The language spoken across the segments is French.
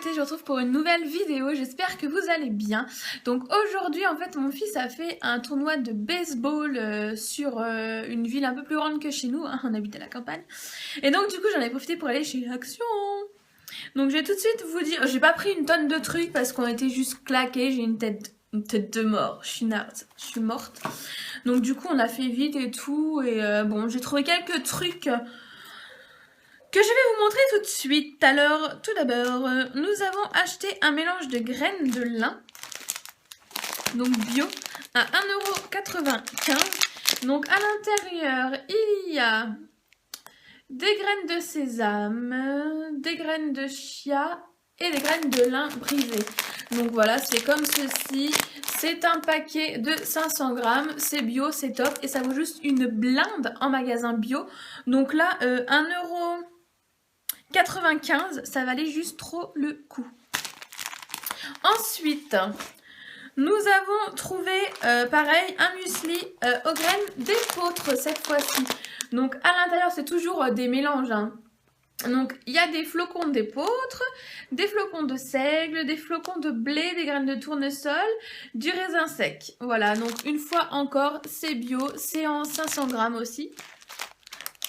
beauté, je vous retrouve pour une nouvelle vidéo, j'espère que vous allez bien. Donc aujourd'hui en fait mon fils a fait un tournoi de baseball sur une ville un peu plus grande que chez nous, hein, on habite à la campagne. Et donc du coup j'en ai profité pour aller chez Action. Donc je vais tout de suite vous dire, j'ai pas pris une tonne de trucs parce qu'on était juste claqués, j'ai une tête de mort, je suis morte. Donc du coup on a fait vite et tout, et bon j'ai trouvé quelques trucs que je vais vous montrer tout de suite. Alors, tout d'abord, nous avons acheté un mélange de graines de lin, donc bio, à 1,95 €. Donc, à l'intérieur, il y a des graines de sésame, des graines de chia et des graines de lin brisées. Donc voilà, c'est comme ceci. C'est un paquet de 500 grammes, c'est bio, c'est top, et ça vaut juste une blinde en magasin bio. Donc là, 1,95 €, ça valait juste trop le coup. Ensuite, nous avons trouvé, pareil, un muesli aux graines d'épeautre cette fois-ci. Donc à l'intérieur, c'est toujours des mélanges, hein. Donc il y a des flocons d'épeautre, des flocons de seigle, des flocons de blé, des graines de tournesol, du raisin sec. Voilà, donc une fois encore, c'est bio, c'est en 500 grammes aussi.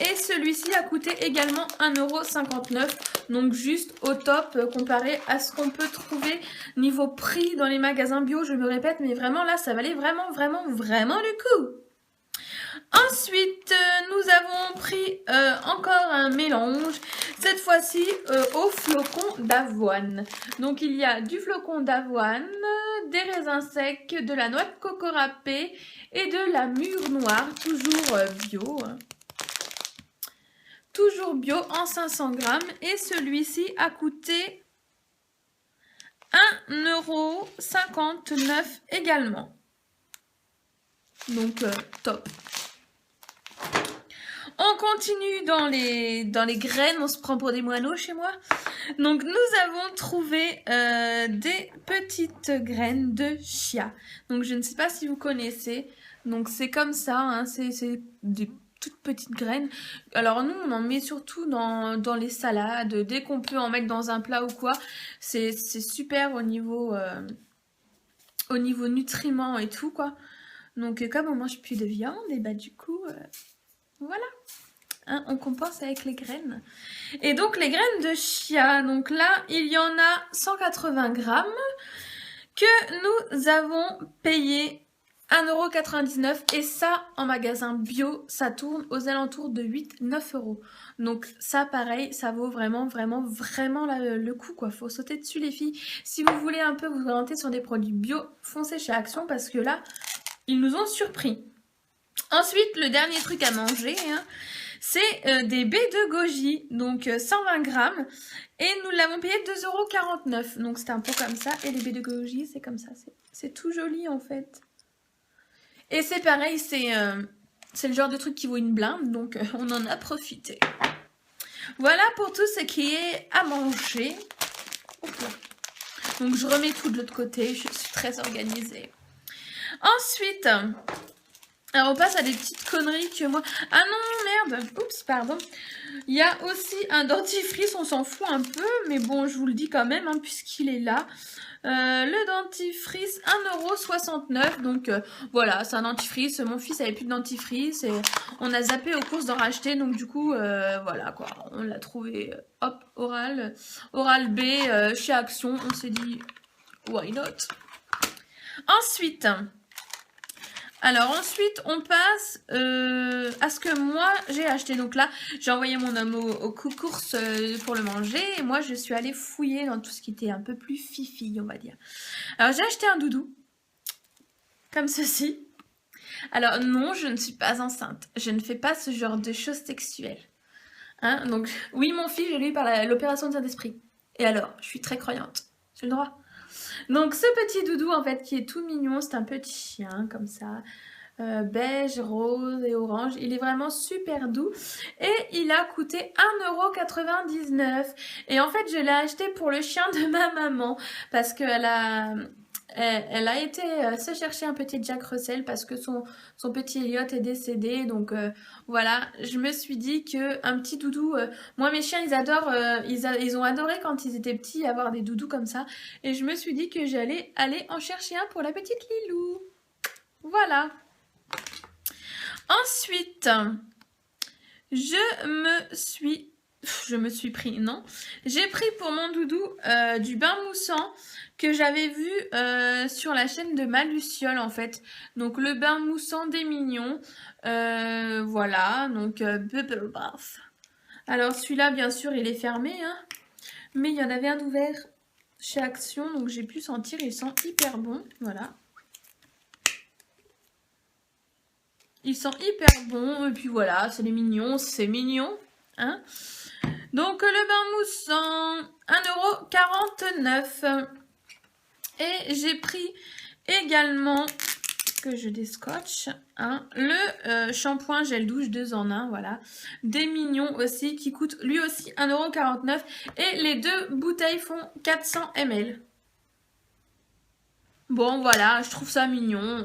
Et celui-ci a coûté également 1,59 €, donc juste au top comparé à ce qu'on peut trouver niveau prix dans les magasins bio, je me répète, mais vraiment là, ça valait vraiment le coup. Ensuite, nous avons pris encore un mélange, cette fois-ci au flocon d'avoine. Donc il y a du flocon d'avoine, des raisins secs, de la noix de coco râpée et de la mûre noire, toujours bio. Toujours bio en 500 grammes, et celui-ci a coûté 1,59 € également. Donc top. On continue dans les graines, on se prend pour des moineaux chez moi. Donc nous avons trouvé des petites graines de chia. Donc je ne sais pas si vous connaissez. Donc c'est comme ça, hein, c'est des toutes petites graines. Alors nous on en met surtout dans les salades, dès qu'on peut en mettre dans un plat ou quoi. C'est super au niveau nutriments et tout quoi. Donc comme on mange plus de viande, et bah du coup voilà, hein, on compense avec les graines. Et donc les graines de chia, donc là il y en a 180 grammes que nous avons payé 1,99 € et ça en magasin bio ça tourne aux alentours de 8-9 €. Donc ça pareil, ça vaut vraiment le coup quoi, faut sauter dessus les filles. Si vous voulez un peu vous orienter sur des produits bio, foncez chez Action parce que là ils nous ont surpris. Ensuite le dernier truc à manger, hein, c'est des baies de goji, donc 120 grammes, et nous l'avons payé 2,49 €. Donc c'est un pot comme ça, et les baies de goji c'est comme ça, c'est tout joli en fait. Et c'est pareil, c'est le genre de truc qui vaut une blinde, donc on en a profité. Voilà pour tout ce qui est à manger. Donc je remets tout de l'autre côté, je suis très organisée. Ensuite, alors on passe à des petites conneries que moi... Ah non, merde, oups, pardon. Il y a aussi un dentifrice, on s'en fout un peu, mais bon, je vous le dis quand même, hein, puisqu'il est là. Le dentifrice, 1,69 €, donc voilà, c'est un dentifrice. Mon fils avait plus de dentifrice et on a zappé aux courses d'en racheter, donc du coup, voilà quoi, on l'a trouvé, hop, Oral B chez Action, on s'est dit, why not. Ensuite, on passe à ce que moi j'ai acheté. Donc là, j'ai envoyé mon homme aux courses pour le manger. Et moi, je suis allée fouiller dans tout ce qui était un peu plus fifi, on va dire. Alors, j'ai acheté un doudou. Comme ceci. Alors, non, je ne suis pas enceinte. Je ne fais pas ce genre de choses sexuelles. Hein, donc, oui, mon fils, je l'ai eu par l'opération de Saint-Esprit. Et alors, je suis très croyante. J'ai le droit. Donc ce petit doudou en fait qui est tout mignon, c'est un petit chien comme ça, beige, rose et orange. Il est vraiment super doux et il a coûté 1,99 €. Et en fait je l'ai acheté pour le chien de ma maman parce qu'elle a elle a été se chercher un petit Jack Russell parce que son petit Elliot est décédé. Donc voilà, je me suis dit que un petit doudou... moi, mes chiens, ils adorent... ils ont adoré quand ils étaient petits avoir des doudous comme ça. Et je me suis dit que j'allais aller en chercher un pour la petite Lilou. Voilà. Ensuite, je me suis pris, non. J'ai pris pour mon doudou du bain moussant que j'avais vu sur la chaîne de Ma Luciole en fait. Donc le bain moussant des mignons. Voilà, donc Bubble Bath. Alors celui-là, bien sûr, il est fermé, hein. Mais il y en avait un ouvert chez Action, donc j'ai pu sentir, il sent hyper bon. Voilà. Il sent hyper bon, et puis voilà, c'est les mignons, c'est mignon, hein. Donc le bain moussant, 1,49 €. Et j'ai pris également, que je déscotche, hein, le shampoing gel douche 2 en 1, voilà. Des mignons aussi, qui coûte lui aussi 1,49 €. Et les deux bouteilles font 400 ml. Bon, voilà, je trouve ça mignon.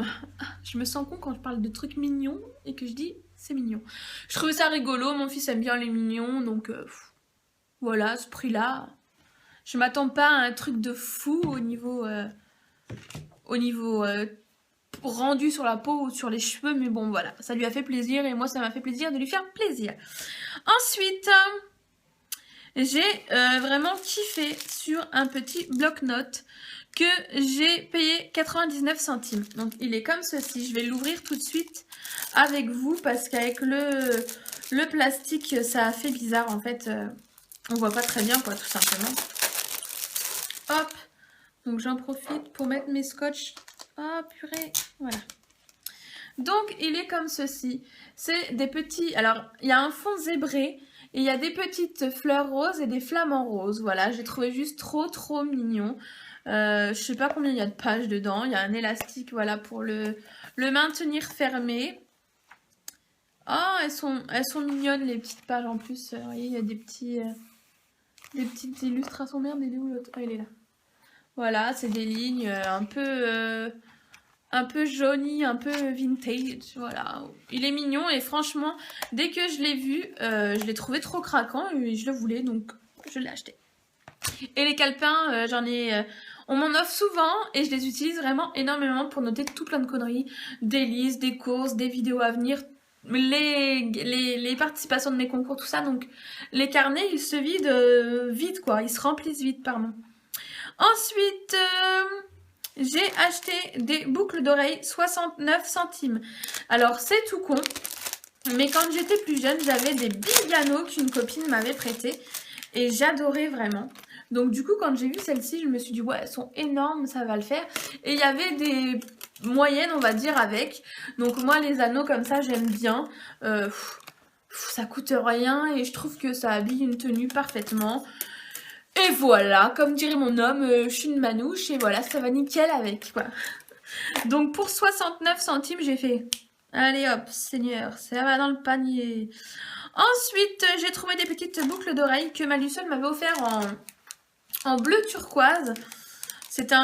Je me sens con quand je parle de trucs mignons et que je dis c'est mignon. Je trouve ça rigolo, mon fils aime bien les mignons, donc voilà, ce prix-là. Je m'attends pas à un truc de fou au niveau rendu sur la peau ou sur les cheveux, mais bon, voilà, ça lui a fait plaisir et moi, ça m'a fait plaisir de lui faire plaisir. Ensuite, j'ai vraiment kiffé sur un petit bloc-notes que j'ai payé 99 centimes. Donc il est comme ceci. Je vais l'ouvrir tout de suite avec vous parce qu'avec le plastique, ça a fait bizarre en fait. On voit pas très bien quoi, tout simplement. Hop. Donc j'en profite pour mettre mes scotch. Oh purée. Voilà. Donc il est comme ceci. C'est des petits... Alors il y a un fond zébré. Et il y a des petites fleurs roses et des flamants roses. Voilà, j'ai trouvé juste trop mignon. Je sais pas combien il y a de pages dedans. Il y a un élastique, voilà, pour le maintenir fermé. Oh, elles sont mignonnes les petites pages en plus. Vous voyez, il y a des petites illustrations. Merde, il est où l'autre? Ah, il est là. Voilà, c'est des lignes un peu jauni, un peu vintage, voilà. Il est mignon et franchement, dès que je l'ai vu, je l'ai trouvé trop craquant et je le voulais, donc je l'ai acheté. Et les calepins, on m'en offre souvent et je les utilise vraiment énormément pour noter tout plein de conneries. Des listes, des courses, des vidéos à venir, les participations de mes concours, tout ça. Donc les carnets, ils se vident vite, quoi. Ils se remplissent vite, pardon. Ensuite... j'ai acheté des boucles d'oreilles 69 centimes. Alors c'est tout con, mais quand j'étais plus jeune, j'avais des Bigano qu'une copine m'avait prêté et j'adorais vraiment. Donc du coup, quand j'ai vu celles-ci, je me suis dit ouais, elles sont énormes, ça va le faire. Et il y avait des moyennes, on va dire, avec. Donc moi, les anneaux comme ça, j'aime bien. Ça coûte rien et je trouve que ça habille une tenue parfaitement. Et voilà, comme dirait mon homme, je suis une manouche et voilà, ça va nickel avec, quoi. Donc pour 69 centimes, j'ai fait, allez hop, Seigneur, ça va dans le panier. Ensuite, j'ai trouvé des petites boucles d'oreilles que Ma Luciole m'avait offert en bleu turquoise. C'était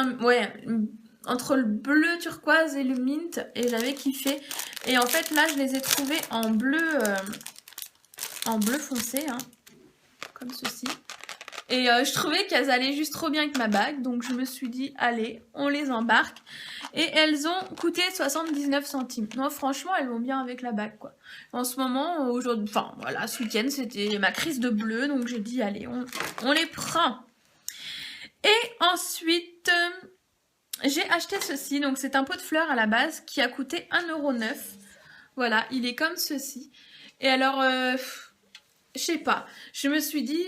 entre le bleu turquoise et le mint et j'avais kiffé. Et en fait, là, je les ai trouvées en bleu foncé, hein, comme ceci. Et je trouvais qu'elles allaient juste trop bien avec ma bague. Donc je me suis dit, allez, on les embarque. Et elles ont coûté 79 centimes. Non, franchement, elles vont bien avec la bague, quoi. En ce moment, aujourd'hui, enfin, voilà, ce week-end, c'était ma crise de bleu. Donc j'ai dit, allez, on les prend. Et ensuite, j'ai acheté ceci. Donc c'est un pot de fleurs à la base qui a coûté 1,09 €. Voilà, il est comme ceci. Et alors, je sais pas. Je me suis dit...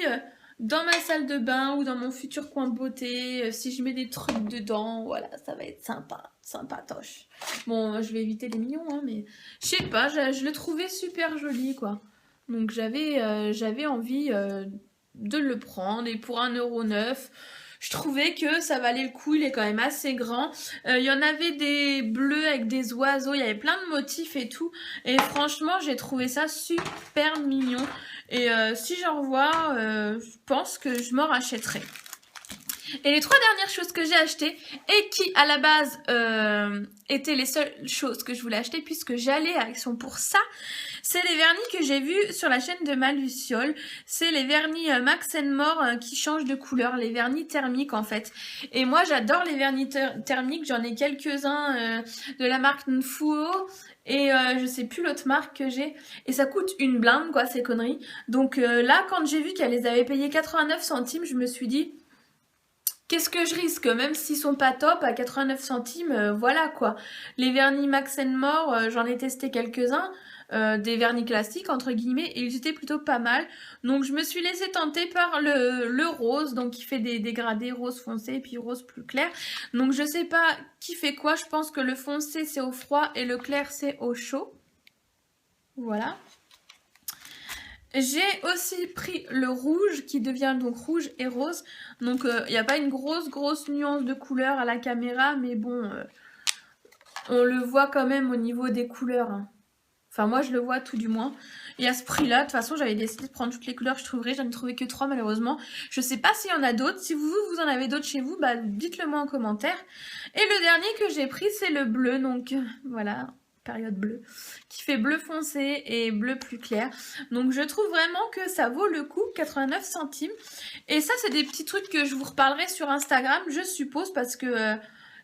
dans ma salle de bain ou dans mon futur coin beauté, si je mets des trucs dedans, voilà, ça va être sympa, sympatoche. Bon, je vais éviter les mignons, hein, mais je sais pas, je le trouvais super joli, quoi. Donc j'avais envie de le prendre et pour 1,09 €, je trouvais que ça valait le coup, il est quand même assez grand. Il y en avait des bleus avec des oiseaux, il y avait plein de motifs et tout. Et franchement, j'ai trouvé ça super mignon. Et si j'en revois, je pense que je m'en rachèterai. Et les 3 dernières choses que j'ai achetées et qui à la base étaient les seules choses que je voulais acheter puisque j'allais à Action pour ça, c'est les vernis que j'ai vus sur la chaîne de Maluciole. C'est les vernis Max More qui changent de couleur, les vernis thermiques en fait. Et moi j'adore les vernis thermiques, j'en ai quelques-uns de la marque Nfuo. Et je sais plus l'autre marque que j'ai. Et ça coûte une blinde quoi ces conneries. Donc là quand j'ai vu qu'elle les avait payés 89 centimes, je me suis dit... Qu'est-ce que je risque? Même s'ils sont pas top, à 89 centimes, voilà quoi. Les vernis Max More, j'en ai testé quelques-uns. Des vernis classiques entre guillemets et ils étaient plutôt pas mal, donc je me suis laissée tenter par le rose, donc qui fait des dégradés rose foncé et puis rose plus clair, donc je sais pas qui fait quoi, je pense que le foncé c'est au froid et le clair c'est au chaud, voilà. J'ai aussi pris le rouge qui devient donc rouge et rose, donc il n'y a pas une grosse nuance de couleur à la caméra, mais bon on le voit quand même au niveau des couleurs, hein. Enfin, moi, je le vois tout du moins. Et à ce prix-là, de toute façon, j'avais décidé de prendre toutes les couleurs que je trouverais. J'en ai trouvé que 3, malheureusement. Je sais pas s'il y en a d'autres. Si vous en avez d'autres chez vous, bah, dites-le moi en commentaire. Et le dernier que j'ai pris, c'est le bleu. Donc, voilà, période bleue. Qui fait bleu foncé et bleu plus clair. Donc, je trouve vraiment que ça vaut le coup, 89 centimes. Et ça, c'est des petits trucs que je vous reparlerai sur Instagram, je suppose, parce que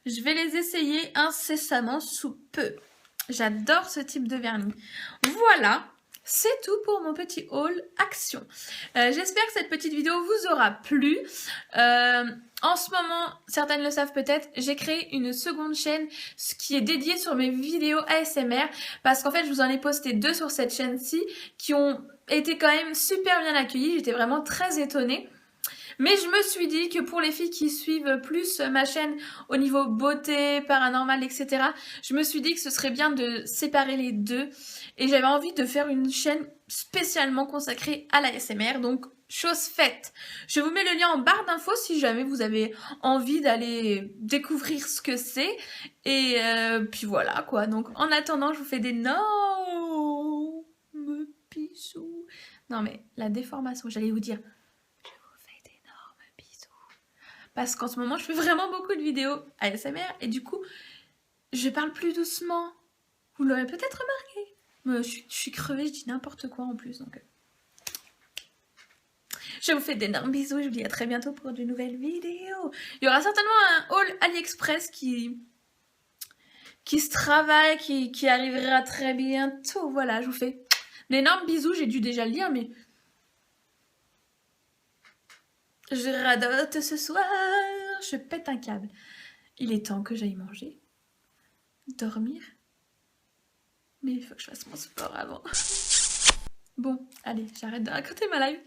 je vais les essayer incessamment sous peu. J'adore ce type de vernis. Voilà, c'est tout pour mon petit haul Action. J'espère que cette petite vidéo vous aura plu. En ce moment, certaines le savent peut-être, j'ai créé une seconde chaîne qui est dédiée sur mes vidéos ASMR parce qu'en fait, je vous en ai posté 2 sur cette chaîne-ci qui ont été quand même super bien accueillies. J'étais vraiment très étonnée. Mais je me suis dit que pour les filles qui suivent plus ma chaîne au niveau beauté, paranormal, etc., je me suis dit que ce serait bien de séparer les deux. Et j'avais envie de faire une chaîne spécialement consacrée à l'ASMR. Donc, chose faite. Je vous mets le lien en barre d'infos si jamais vous avez envie d'aller découvrir ce que c'est. Et puis voilà quoi. Donc, en attendant, je vous fais d'énormes bisous. Non mais, la déformation, j'allais vous dire... Parce qu'en ce moment, je fais vraiment beaucoup de vidéos ASMR et du coup, je parle plus doucement. Vous l'aurez peut-être remarqué. Je suis crevée, je dis n'importe quoi en plus. Donc, je vous fais d'énormes bisous. Je vous dis à très bientôt pour de nouvelles vidéos. Il y aura certainement un haul AliExpress qui se travaille, qui arrivera très bientôt. Voilà, je vous fais d'énormes bisous. J'ai dû déjà le dire, mais... Je radote ce soir, je pète un câble. Il est temps que j'aille manger, dormir. Mais il faut que je fasse mon sport avant. Bon, allez, j'arrête de raconter ma live.